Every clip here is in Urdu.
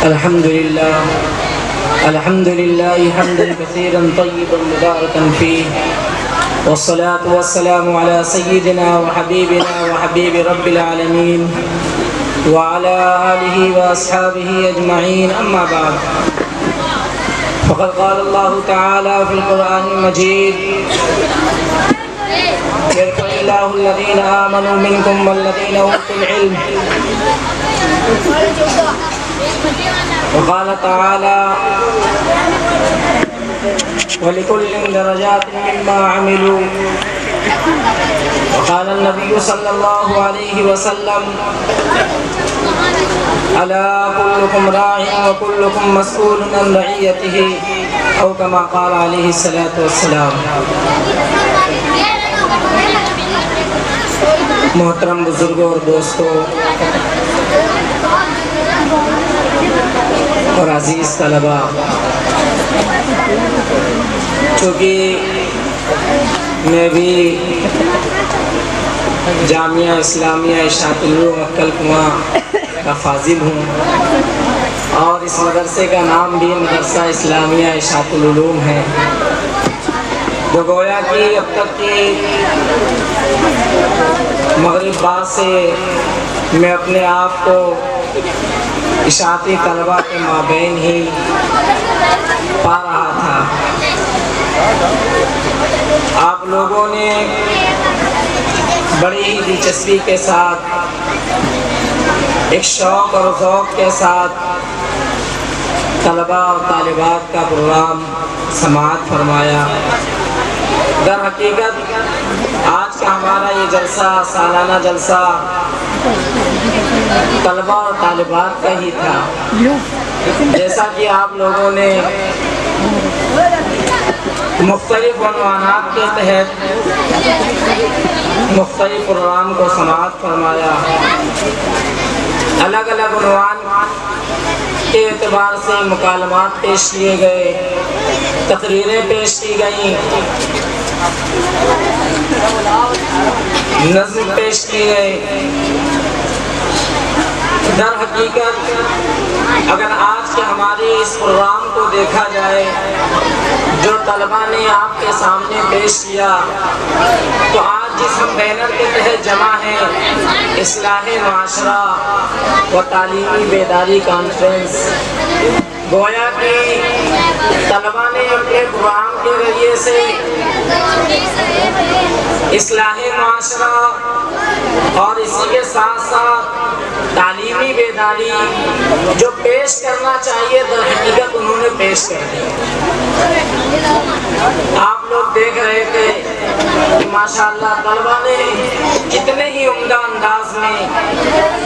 الحمد لله حمدا كثيرا طيبا مباركا فيه، والصلاة والسلام على سيدنا وحبيبنا وحبيب رب العالمين وعلى آله وأصحابه أجمعين، أما بعد. فقد قال الله تعالى في القرآن المجيد: يرفع الله الذين آمنوا منكم والذين أوتوا العلم. وقال تعالى: ولكل درجات مما عملوا. وقال النبي صلى الله عليه وسلم: ألا كلكم راع وكلكم مسؤول عن رعيته، أو كما قال عليه الصلاة والسلام. محترم بزرگوں اور دوستوں اور عزیز طلباء، چونکہ میں بھی جامعہ اسلامیہ اشاعت العلوم مکہ کنواں کا فاضل ہوں، اور اس مدرسے کا نام بھی مدرسہ اسلامیہ اشاعت العلوم ہے، تو گویا کہ اب تک کی مغرب بعد سے میں اپنے آپ کو اشاعتی طلباء کے مابین ہی پا رہا تھا. آپ لوگوں نے بڑی ہی دلچسپی کے ساتھ، ایک شوق اور ذوق کے ساتھ طلباء اور طالبات کا پروگرام سماعت فرمایا. در حقیقت آج کا ہمارا یہ جلسہ، سالانہ جلسہ، طلباء اور طالبات کا ہی تھا. جیسا کہ آپ لوگوں نے مختلف عنوانات کے تحت مختلف پروگرام کو سماعت فرمایا، الگ الگ عنوان کے اعتبار سے مکالمات پیش کیے گئے، تقریریں پیش کی گئیں، نظم پیش کی گئے. در حقیقت اگر آج کے ہمارے اس پروگرام کو دیکھا جائے جو طلباء نے آپ کے سامنے پیش کیا، تو آج جس ہم بینر کے تحت جمع ہیں، اصلاح معاشرہ و تعلیمی بیداری کانفرنس، گویا کہ طلباء نے اپنے پروگرام کے ذریعے سے اصلاح معاشرہ اور اسی کے ساتھ ساتھ تعلیمی بیداری جو پیش کرنا چاہیے در حقیقت انہوں نے پیش کر دی. آپ لوگ دیکھ رہے تھے کہ ماشاءاللہ طلباء نے کتنے ہی عمدہ انداز میں،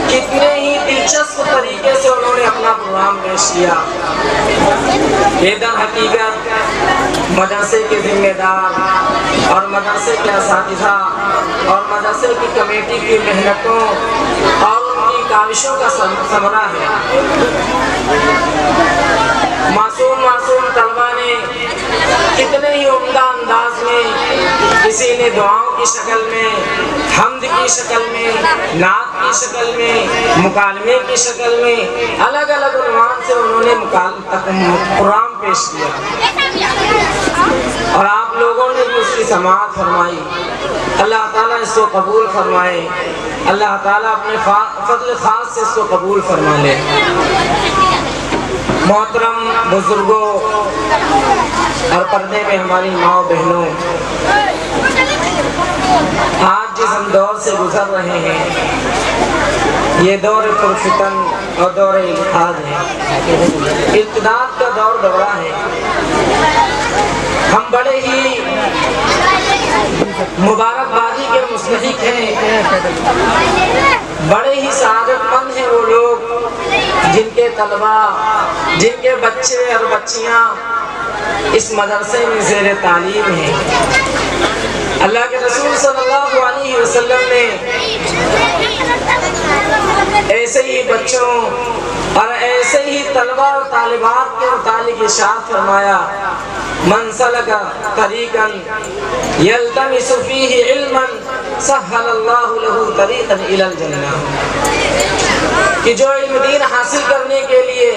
کتنے ہی دلچسپ طریقے سے انہوں نے اپنا پروگرام پیش کیا. یہ در حقیقت مدرسے کے ذمہ دار اور مدرسے کے اساتذہ اور مدرسے کی کمیٹی کی محنتوں اور ان کی کاوشوں کا ثمرہ ہے. معصوم طلباء نے کتنے ہی عمدہ انداز میں، کسی نے دعاؤں کی شکل میں، حمد کی شکل میں، نعت کی شکل میں، مکالمے کی شکل میں، الگ الگ عنوان سے انہوں نے پروگرام پیش کیا، اور آپ لوگوں نے بھی اس کی سماعت فرمائی. اللہ تعالیٰ اس کو قبول فرمائے، اللہ تعالیٰ اپنے فضل خاص سے اس کو قبول فرما لے. محترم بزرگوں اور پردے میں ہماری ماں بہنوں، آج جس ہم دور سے گزر رہے ہیں یہ دور پرفتن اور دور الحاد ہے، ارتداد کا دورہ ہے. ہم بڑے ہی مبارکبادی کے مستحق ہیں، بڑے ہی سعادت مند ہیں وہ لوگ جن کے طلباء، جن کے بچے اور بچیاں اس مدرسے میں زیر تعلیم ہیں. اللہ کے رسول صلی اللہ علیہ وسلم نے ایسے ہی بچوں اور ایسے ہی طلباء اور طالبات کے متعلق ارشاد فرمایا: من سلک طریقا یلتمس فیہ علما سہل اللہ لہ طریقا الی الجنہ. کہ جو علم دین حاصل کرنے کے لیے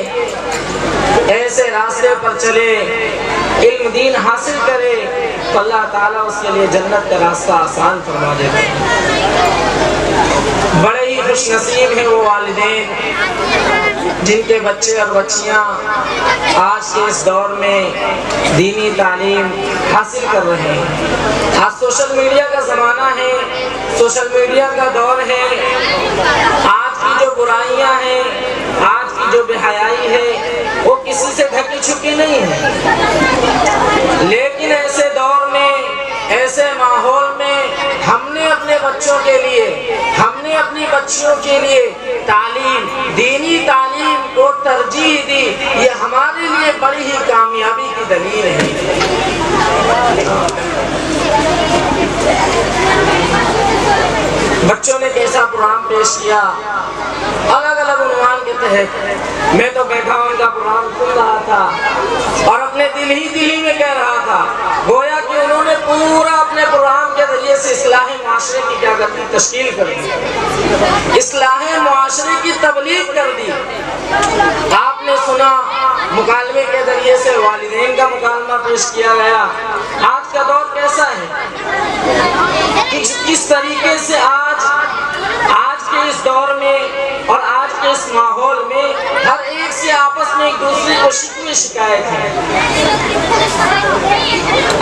پر چلے، علم دین حاصل کرے تو اللہ تعالیٰ اس کے لیے جنت کا راستہ آسان فرما دیتا ہے۔ بڑے ہی خوش نصیب ہیں وہ والدین جن کے بچے اور بچیاں آج کے اس دور میں دینی تعلیم حاصل کر رہے ہیں۔ آج سوشل میڈیا کا زمانہ ہے، سوشل میڈیا کا دور ہے، آج کی جو برائیاں ہیں، آج کی جو بے حیائی ہے وہ کسی سے ڈھکی چھپی نہیں ہے، لیکن ایسے دور میں، ایسے ماحول میں ہم نے اپنے بچوں کے لیے، ہم نے اپنی بچیوں کے لیے تعلیم، دینی تعلیم کو ترجیح دی، یہ ہمارے لیے بڑی ہی کامیابی کی دلیل ہے۔ بچوں نے کیسا پروگرام پیش کیا، الگ الگ عنوان کے تحت۔ میں تو بیٹھا ان کا پروگرام سن رہا تھا اور اپنے دل ہی میں کہہ رہا تھا، گویا کہ انہوں نے پورا اپنے پروگرام کے ذریعے سے اصلاح معاشرے کی کیا کرتی تشکیل کر دی، اصلاح معاشرے کی تبلیغ کر دی۔ آپ نے سنا مکالمے کے ذریعے سے والدین کا مکالمہ پیش کیا گیا۔ آج کا دور کیسا ہے، کس طریقے سے آج کے اس دور میں اور آج کے اس ماحول میں ہر ایک سے آپس میں ایک دوسرے کو شکوے شکایت ہے۔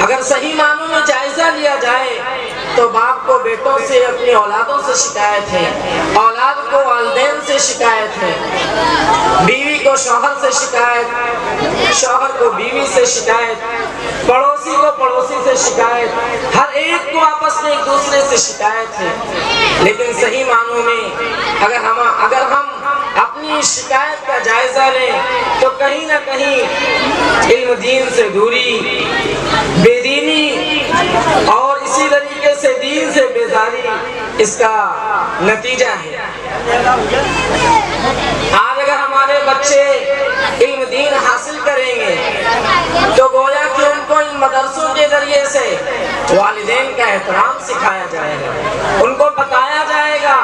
اگر صحیح معنوں میں جائزہ لیا جائے تو باپ کو بیٹوں سے، اپنی اولادوں سے شکایت ہے، اولاد کو والدین سے شکایت ہے، بیوی کو شوہر سے شکایت، شوہر کو بیوی سے شکایت، پڑوسی کو پڑوسی سے شکایت، ہر ایک کو آپس میں ایک دوسرے سے شکایت ہے۔ لیکن صحیح معنوں میں اگر ہم اپنی شکایت کا جائزہ لیں تو کہیں نہ کہیں علم دین سے دوری، بے دینی اور اسی طریقے سے دین سے بیزاری اس کا نتیجہ ہے۔ آج اگر ہمارے بچے علم دین حاصل کریں گے تو گویا کہ ان کو ان مدرسوں کے ذریعے سے والدین کا احترام سکھایا جائے گا، ان کو بتایا جائے گا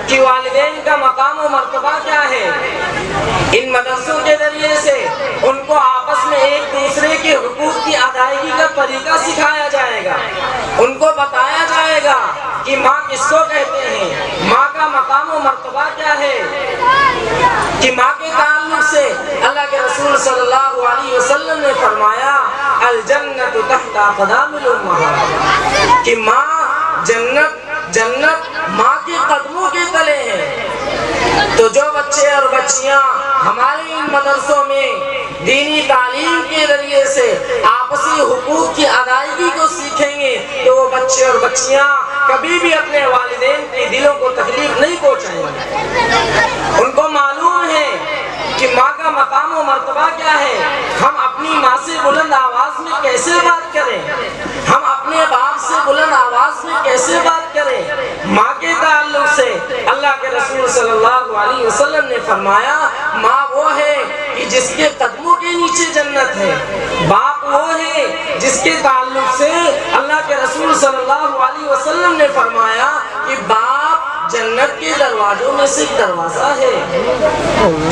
کہ والدین کا مقام و مرتبہ کیا ہے۔ ان مدرسوں کے ذریعے سے ان کو آپس میں ایک دوسرے کے حقوق کی ادائیگی کا طریقہ سکھایا جائے گا، ان کو بتایا جائے گا کہ ماں کس کو کہتے ہیں، ماں کا مقام و مرتبہ کیا ہے، کہ ماں کے تعلق سے اللہ کے رسول صلی اللہ علیہ وسلم نے فرمایا الجنت تحت اقدام الامہات، کہ ماں جنت ماں کے قدموں کے تلے ہے۔ تو جو بچے اور بچیاں ہمارے ان مدرسوں میں دینی تعلیم کے ذریعے سے آپسی حقوق کی ادائیگی کو سیکھیں گے تو وہ بچے اور بچیاں کبھی بھی اپنے والدین کے دلوں کو تکلیف نہیں پہنچائیں گے۔ ان کو معلوم ہے کہ ماں کا مقام و مرتبہ کیا ہے، ہم اپنی ماں سے بلند آواز میں کیسے بات کریں، ہم اپنے باپ سے بلند آواز میں کیسے بات کریں۔ ماں کے تعلق سے اللہ کے رسول صلی اللہ علیہ وسلم نے فرمایا ماں وہ ہے کہ جس کے قدموں کے نیچے جنت ہے، باپ وہ ہے جس کے تعلق سے اللہ کے رسول صلی اللہ علیہ وسلم نے فرمایا کہ باپ جنت کے دروازوں میں سے ایک دروازہ ہے۔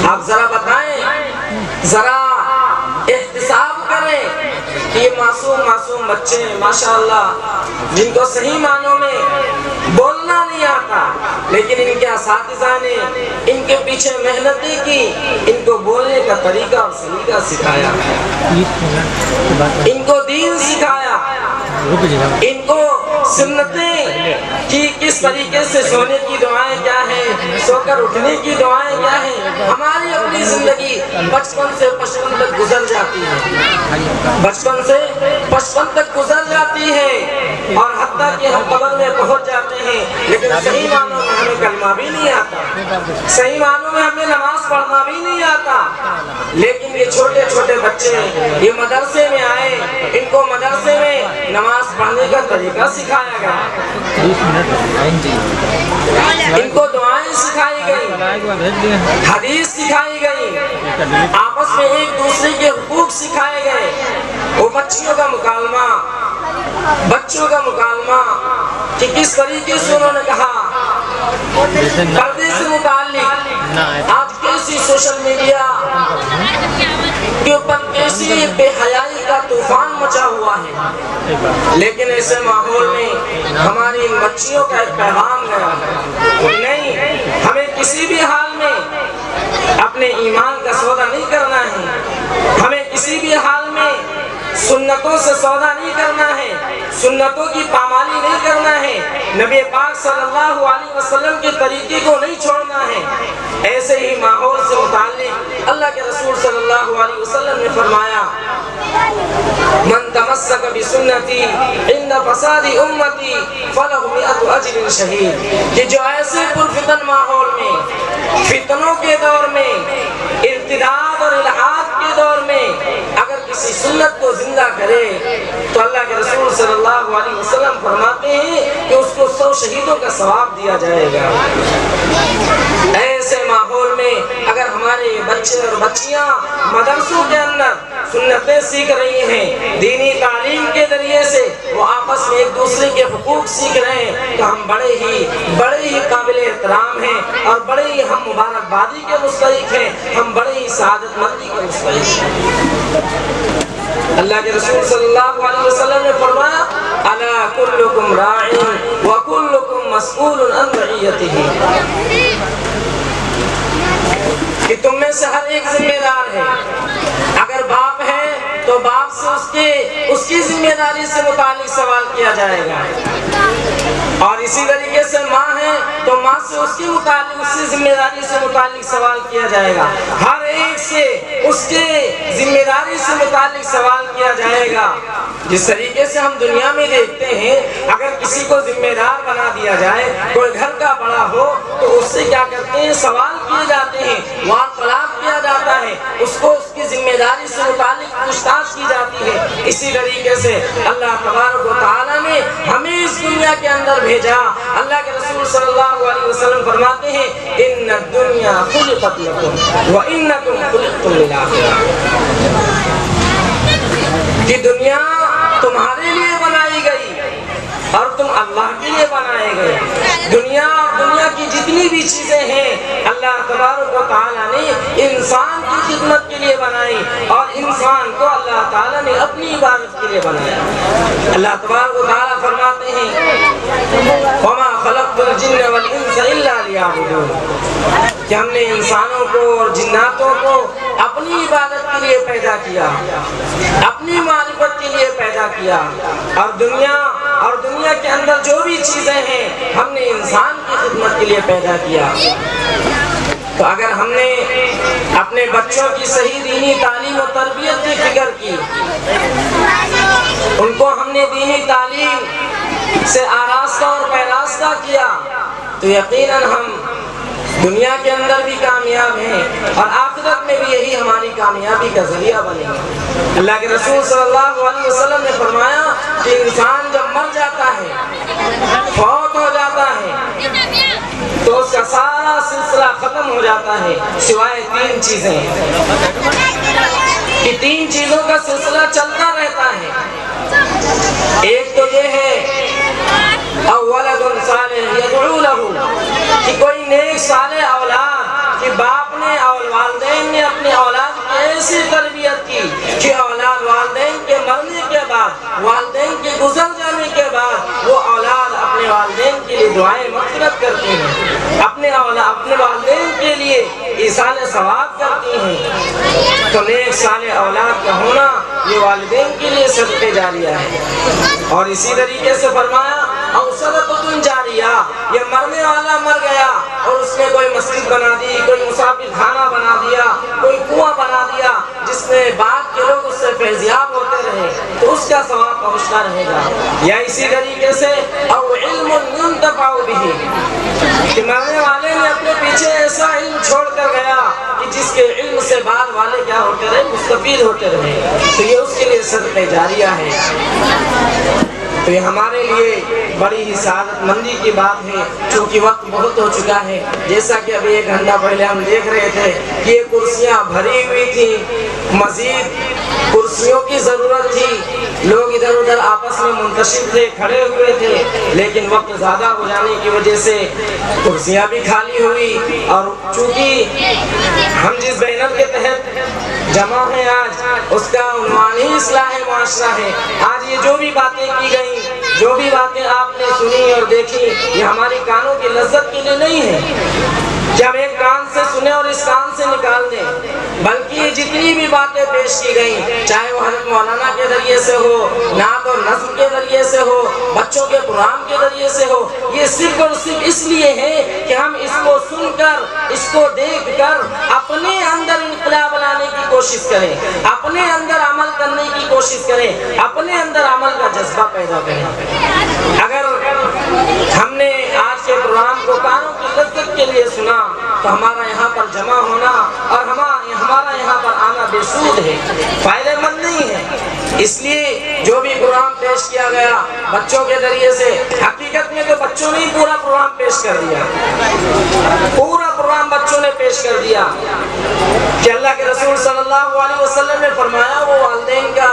آپ ذرا بتائیں، ذرا احتساب کریں کہ یہ معصوم بچے ماشاءاللہ جن کو صحیح معنوں میں بولنا نہیں آتا، لیکن ان کے اساتذہ نے ان کے پیچھے محنتیں کی، ان کو بولنے کا طریقہ اور سلیقہ سکھایا، ان کو دین سکھایا، ان کو سنتیں کہ کس طریقے سے سونے کی دعائیں کیا ہیں، سو کر اٹھنے کی دعائیں کیا ہیں۔ ہماری اپنی زندگی بچپن سے پچپن تک گزر جاتی ہے، بچپن سے پچپن تک گزر جاتی ہے اور حتیٰ کہ ہم قبر میں پہنچ جاتے ہیں، لیکن صحیح معنوں میں ہمیں کلمہ بھی نہیں آتا، صحیح معنوں میں ہمیں نماز پڑھنا بھی نہیں آتا۔ لیکن یہ چھوٹے چھوٹے بچے یہ مدرسے میں آئے، ان کو مدرسے میں نماز پڑھنے کا طریقہ سکھایا گیا، ان کو دعائیں سکھائی گئی، حدیث سکھائی گئی، آپس میں ایک دوسرے کے حقوق سکھائے گئے۔ وہ بچوں کا مکالمہ کہ کس طریقے سے انہوں نے کہا پردے سے متعلق آج کیسی سوشل میڈیا کے اوپر کیسی سی بے حیائی کا طوفان مچا ہوا ہے، لیکن ایسے ماحول میں ہماری ان بچیوں کا ایک پیغام گیا ہے، نہیں، ہمیں کسی بھی حال میں اپنے ایمان کا سودا نہیں کرنا ہے، ہمیں کسی بھی حال میں سنتوں سے سودا نہیں کرنا ہے، سنتوں کی پامالی نہیں کرنا ہے، نبی پاک صلی اللہ علیہ وسلم کے طریقے کو نہیں چھوڑنا ہے۔ ایسے ہی ماحول سے متعلق اللہ کے رسول صلی اللہ علیہ وسلم نے فرمایا، من تمسک بسنتی عند فساد امتی فلہ مئۃ اجر شہید، کہ جو ایسے پرفتن ماحول میں، فتنوں کے دور میں، ارتداد اور الحاد کے دور میں اگر کسی سنت کو زندہ کرے تو اللہ کے رسول صلی اللہ علیہ وسلم فرماتے ہیں کہ اس کو 100 شہیدوں کا ثواب دیا جائے گا۔ ایسے ماحول میں اگر ہمارے بچے اور بچیاں مدرسوں کے اندر سنتیں سیکھ رہی ہیں، دینی تعلیم کے ذریعے سے وہ آپس میں ایک دوسرے کے حقوق سیکھ رہے ہیں، تو ہم بڑے ہی قابل احترام ہیں اور بڑے ہی ہم مبارکبادی کے مستحق ہیں، ہم بڑے ہی سعادت مندی کے مستحق ہیں۔ اللہ کے رسول صلی اللہ علیہ وسلم نے فرمایا، الا کلکم راع وکلکم مسئول عن رعیتہ، کہ تم میں سے ہر ایک ذمہ دار ہے، اگر باپ ہے تو باپ سے اس کی ذمہ داری سے متعلق سوال کیا جائے گا، اور اسی طریقے سے ماں ہے تو ماں سے اس کی ذمہ داری سے متعلق سوال کیا جائے گا، ہر ایک سے اس کے ذمہ داری سے متعلق سوال کیا جائے گا۔ جس طریقے سے ہم دنیا میں دیکھتے ہیں، اگر کسی کو ذمہ دار بنا دیا جائے، کوئی گھر کا بڑا ہو تو اس سے کیا کرتے ہیں، سوال کیے جاتے ہیں، واقعات کیا جاتا ہے، اس کو اس کی ذمہ داری سے متعلق پوچھتاچھ کی جاتی ہے۔ اسی طریقے سے اللہ تبارک و تعالیٰ نے ہمیں اس دنیا کے اندر بھیجا۔ اللہ کے رسول صلی اللہ علیہ وسلم فرماتے ہیں، ان الدنیا خلقت لکم وانکم خلقتم للآخرہ، کہ دنیا تمہارے لیے بنائی گئی اور تم اللہ کے لیے بنائے گئے۔ دنیا اور دنیا کی جتنی بھی چیزیں ہیں، اللہ تبارک و تعالیٰ نے انسان کی خدمت کے لیے بنائی، اور انسان کو اللہ تعالیٰ نے اپنی عبادت کے لیے بنایا۔ اللہ تبارک و تعالیٰ فرماتے ہیں، وما خلقت الجن والانس الا لیعبدون، کہ ہم نے انسانوں کو اور جناتوں کو اپنی عبادت کے لیے پیدا کیا، اپنی معرفت کے لیے پیدا کیا، اور دنیا کے اندر جو بھی چیزیں ہیں ہم نے انسان کی خدمت کے لیے پیدا کیا۔ تو اگر ہم نے اپنے بچوں کی صحیح دینی تعلیم و تربیت کی فکر کی، ان کو ہم نے دینی تعلیم سے آراستہ اور پیراستہ کیا، تو یقیناً ہم دنیا کے اندر بھی کامیاب ہیں اور آخرت میں بھی یہی ہماری کامیابی کا ذریعہ بنے گا۔ اللہ کے رسول صلی اللہ علیہ وسلم نے فرمایا کہ انسان جب مر جاتا ہے، فوت ہو جاتا ہے، تو اس کا سارا سلسلہ ختم ہو جاتا ہے سوائے 3 چیزیں، کہ 3 چیزوں کا سلسلہ چلتا رہتا ہے۔ ایک تو یہ ہے اولد صالح یدعو لہ، کہ کوئی نیک صالح اولاد، کہ باپ نے اور والدین نے اپنی اولاد کی ایسی تربیت کی کہ اولاد والدین کے مرنے کے بعد، والدین کے گزر جانے کے بعد، وہ اولاد اپنے والدین کے لیے دعائیں مغفرت کرتے ہیں، اپنے والدین کے لیے ایصال ثواب کرتی ہیں۔ تو نیک صالح اولاد کا ہونا یہ والدین کے لیے صدقہ جاریہ ہے۔ اور اسی طریقے سے فرمایا، اور صدقۃ جاریہ، یہ مرنے والا مر گیا اور اس نے کوئی مسجد بنا دی، کوئی مسافر خانہ بنا دیا، کوئی کنواں بنا دیا، جس میں بعد کے لوگ اس سے فیضیاب ہوتے رہے، تو اس کا ثواب پہنچتا رہے گا۔ یا اسی طریقے سے او علم ينتفع به، کہ مرنے والے نے اپنے پیچھے ایسا علم چھوڑ کر گیا کہ جس کے علم سے بعد والے کیا ہوتے رہے، مستفید ہوتے رہے، تو یہ اس کے لیے صدقہ جاریہ ہے۔ تو یہ ہمارے لیے بڑی ہی سعادت مندی کی بات ہے، چونکہ وقت بہت ہو چکا ہے۔ جیسا کہ ابھی 1 گھنٹہ پہلے ہم دیکھ رہے تھے کہ یہ کرسیاں بھری ہوئی تھیں، مزید کرسیوں کی ضرورت تھی، لوگ ادھر ادھر آپس میں منتشر تھے، کھڑے ہوئے تھے، لیکن وقت زیادہ ہو جانے کی وجہ سے کرسیاں بھی خالی ہوئی۔ اور چونکہ ہم جس بینر کے تحت جمع ہے آج، اس کا عنوان ہی اصلاح معاشرہ ہے۔ آج یہ جو بھی باتیں کی گئیں، جو بھی باتیں آپ نے سنی اور دیکھی، یہ ہماری کانوں کی لذت کے لیے نہیں ہے کہ ہم ایک کان سے سنیں اور اس کان سے نکال دیں، بلکہ یہ جتنی بھی باتیں پیش کی گئیں، چاہے وہ حضرت مولانا کے ذریعے سے ہو، نعت اور نظم کے ذریعے سے ہو، بچوں کے پروگرام کے ذریعے سے ہو، یہ صرف اور صرف اس لیے ہے کہ ہم اس کو سن کر، اس کو دیکھ کر اپنے اندر انقلاب لانے کی کوشش کریں، اپنے اندر عمل کرنے کی کوشش کریں، اپنے اندر عمل کا جذبہ پیدا کریں۔ اگر ہم نے آج کے پروگرام کو کانوں کی لذت کے لیے سنا تو ہمارا یہاں پر جمع ہونا اور ہمارا یہاں پر آنا بے سود ہے، فائدہ مند نہیں ہے۔ اس لیے جو بھی پروگرام پیش کیا گیا بچوں کے ذریعے سے، حقیقت میں تو بچوں نے ہی پورا پروگرام پیش کر دیا، پورا پروگرام بچوں نے پیش کر دیا کہ اللہ کے رسول صلی اللہ علیہ وسلم نے فرمایا، وہ والدین کا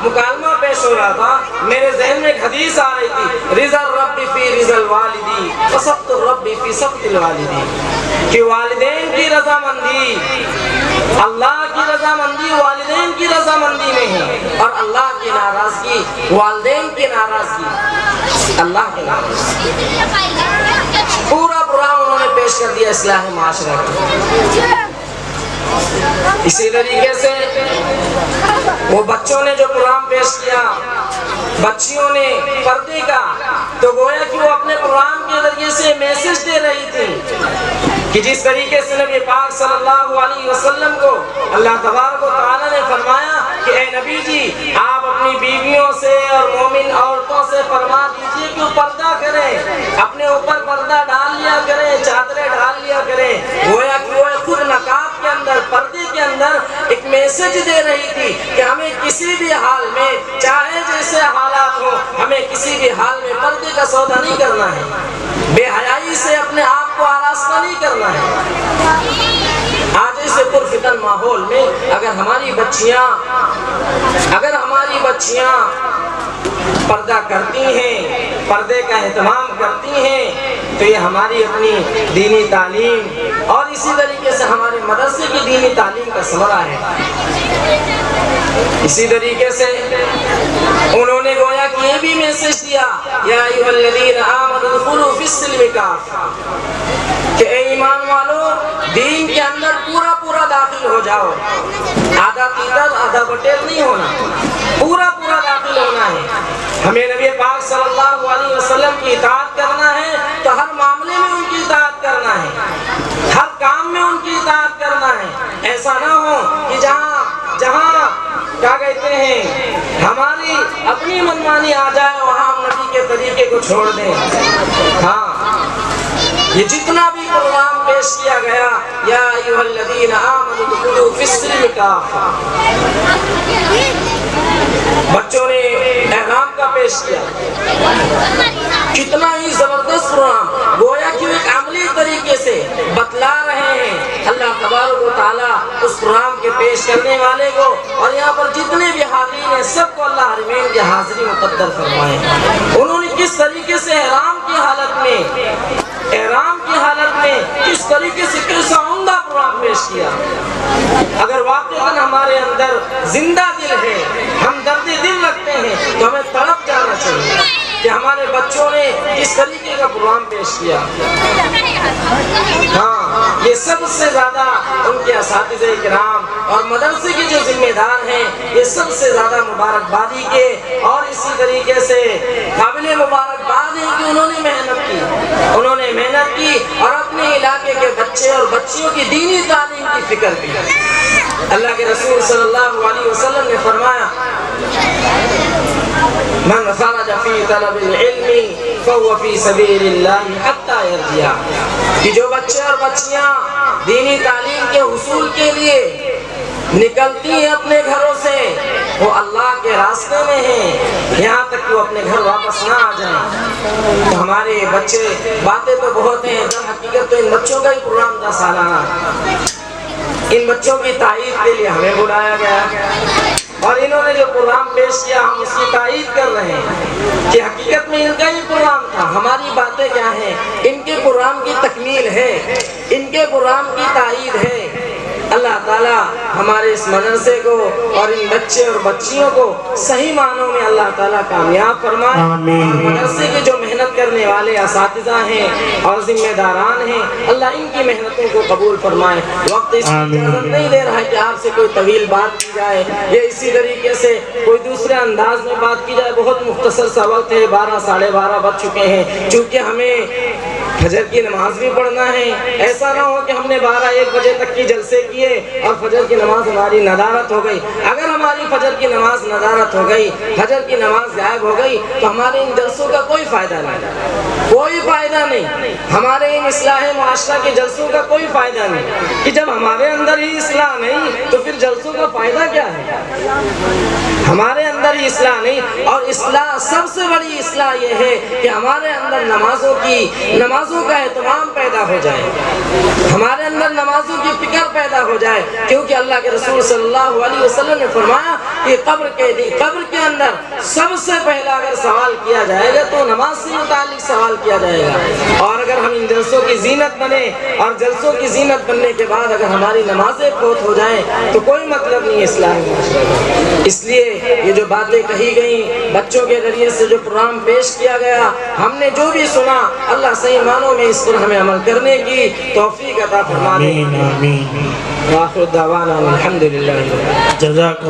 مکالمہ پیش ہو رہا تھا، میرے ذہن میں ایک حدیث آ رہی تھی، رضا الرب فی رضا الوالدی وسخط الرب فی سخط الوالدی، کہ والدین کی رضامندی، اللہ کی رضامندی والدین کی رضامندی میں ہے، اور اللہ کی ناراضگی والدین کی ناراضگی اللہ کے ناراضگی۔ پورا پروگرام انہوں نے پیش کر دیا اصلاح معاشرہ کا۔ اسی طریقے سے وہ بچوں نے جو پروگرام پیش کیا، بچیوں نے پردے کا، تو گویا کہ وہ اپنے پروگرام کے ذریعے سے میسج دے رہی تھی کہ جس طریقے سے نبی پاک صلی اللہ علیہ وسلم کو اللہ تبارک و تعالیٰ نے فرمایا کہ اے نبی جی، آپ اپنی بیویوں سے اور مومن عورتوں سے فرما دیجئے کہ وہ پردہ کریں، اپنے اوپر پردہ ڈال لیا کریں، چادریں ڈال لیا کریں۔ گویا کہ وہ خود نقاب کے اندر، پردے کے اندر ایک میسج دے رہی تھی کہ ہمیں کسی بھی حال میں، چاہے جیسے حالات ہوں، ہمیں کسی بھی حال میں پردے کا سودا نہیں کرنا ہے، بے حیائی سے اپنے آپ کو آراستہ نہیں کرنا ہے۔ آج ایسے پرفتن ماحول میں اگر ہماری بچیاں پردہ کرتی ہیں، پردے کا اہتمام کرتی ہیں، تو یہ ہماری اپنی دینی تعلیم اور اسی طریقے سے ہمارے مدرسے کی دینی تعلیم کا ثمرہ ہے۔ اسی طریقے سے انہوں نے گویا کہ یہ بھی میسج دیا، یا ایھا الذین آمنوا ادخلوا فی السلم کافہ، کہ اے ایمان والو، دین کے اندر پورا پورا داخل ہو جاؤ، آدھا تیتر آدھا بٹیر نہیں ہونا، پورا پورا داخل ہونا ہے۔ ہمیں نبی پاک صلی اللہ علیہ وسلم کی اطاعت کرنا ہے تو ہر معاملے میں ان کی اطاعت کرنا ہے، ہر کام میں ان کی اطاعت کرنا ہے۔ ایسا نہ ہو کہ جہاں کیا کہتے ہیں ہماری اپنی منمانی آ جائے، وہاں ہم نبی کے طریقے کو چھوڑ دیں۔ ہاں، یہ جتنا بھی پروگرام پیش کیا گیا، یا ایھا الذین آمنوا ادخلوا فی السلم کافہ، بچوں نے احرام کا پیش کیا، کتنا ہی زبردست پروگرام، گویا کہ ایک عملی طریقے سے بتلا رہے ہیں۔ اللہ تبارک و تعالیٰ اس پروگرام کے پیش کرنے والے کو اور یہاں پر جتنے بھی حاضرین ہیں سب کو اللہ حرمین کی حاضری مقدر فرمائے۔ انہوں نے کس طریقے سے احرام کی حالت میں کس طریقے سے کیسا عمدہ پروگرام پیش کیا۔ اگر واقعاً ہمارے اندر زندہ دل ہے، ہم درد دل رکھتے ہیں، تو ہمیں تڑپ جانا چاہیے کہ ہمارے بچوں نے کس طریقے کا پروگرام پیش کیا۔ ہاں، یہ سب سے زیادہ ان کے اساتذہ کرام اور مدرسے کے جو ذمہ دار ہیں، یہ سب سے زیادہ مبارکبادی کے اور اسی طریقے سے قابل مبارکباد ہے کہ انہوں نے محنت کی اور اپنے علاقے کے بچے اور بچیوں کی دینی تعلیم کی فکر کی۔ اللہ کے رسول صلی اللہ علیہ وسلم نے فرمایا، من خرج فی طلب العلم فهو فی سبیل اللہ حتی یرجع، کہ جو بچے اور بچیاں دینی تعلیم کے حصول کے لیے نکلتی ہیں اپنے گھروں سے، وہ اللہ کے راستے میں ہیں یہاں تک کہ وہ اپنے گھر واپس نہ آ جائیں۔ تو ہمارے بچے، باتیں تو بہت ہیں، در حقیقت تو ان بچوں کا ہی پروگرام تھا سالانہ، ان بچوں کی تائید کے لیے ہمیں بلایا گیا اور انہوں نے جو پروگرام پیش کیا ہم اس کی تائید کر رہے ہیں کہ حقیقت میں ان کا ہی پروگرام تھا۔ ہماری باتیں کیا ہیں؟ ان کے پروگرام کی تکمیل ہے، ان کے پروگرام کی تائید ہے۔ اللہ تعالیٰ ہمارے اس مدرسے کو اور ان بچے اور بچیوں کو صحیح معنوں میں اللہ تعالیٰ کامیاب فرمائے۔ اور مدرسے کے جو محنت کرنے والے اساتذہ ہیں اور ذمہ داران ہیں، اللہ ان کی محنتوں کو قبول فرمائے۔ وقت اس کی اجازت نہیں دے رہا ہے کہ آپ سے کوئی طویل بات کی جائے یا اسی طریقے سے کوئی دوسرے انداز میں بات کی جائے۔ بہت مختصر سا وقت ہے، 12 ساڑھے 12 بج چکے ہیں، چونکہ ہمیں فجر کی نماز بھی پڑھنا ہے۔ ایسا نہ ہو کہ ہم نے 12-1 بجے تک کی جلسے کیے اور فجر کی نماز ہماری ندارت ہو گئی۔ اگر ہماری فجر کی نماز ندارت ہو گئی، فجر کی نماز غائب ہو گئی، تو ہمارے ان جلسوں کا کوئی فائدہ نہیں، کوئی فائدہ نہیں۔ ہمارے ان اصلاح معاشرہ کے جلسوں کا کوئی فائدہ نہیں، کہ جب ہمارے اندر ہی اصلاح نہیں تو پھر جلسوں کا فائدہ کیا ہے؟ ہمارے اندر ہی اصلاح نہیں، اور اصلاح سب سے بڑی اصلاح یہ ہے کہ ہمارے اندر نمازوں کا اہتمام پیدا ہو جائے، ہمارے اندر نمازوں کی فکر پیدا ہو جائے، کیونکہ اللہ کے رسول صلی اللہ علیہ وسلم نے فرمایا کہ قبر کے اندر سب سے پہلا اگر سوال کیا جائے گا تو نماز سے متعلق سوال کیا جائے گا۔ اور اگر ہم ان جلسوں کی زینت بنے اور جلسوں کی زینت بننے کے بعد اگر ہماری نمازیں فوت ہو جائیں تو کوئی مطلب نہیں اصلاح معاشرہ کا۔ اس لیے یہ جو باتیں کہی گئیں، بچوں کے ذریعے سے جو پروگرام پیش کیا گیا، ہم نے جو بھی سنا، اللہ صحیح معنوں میں اس پر ہمیں عمل کرنے کی توفیق عطا فرما دے۔ آمین آمین۔ وآخر دعوانا الحمدللہ۔ جزاک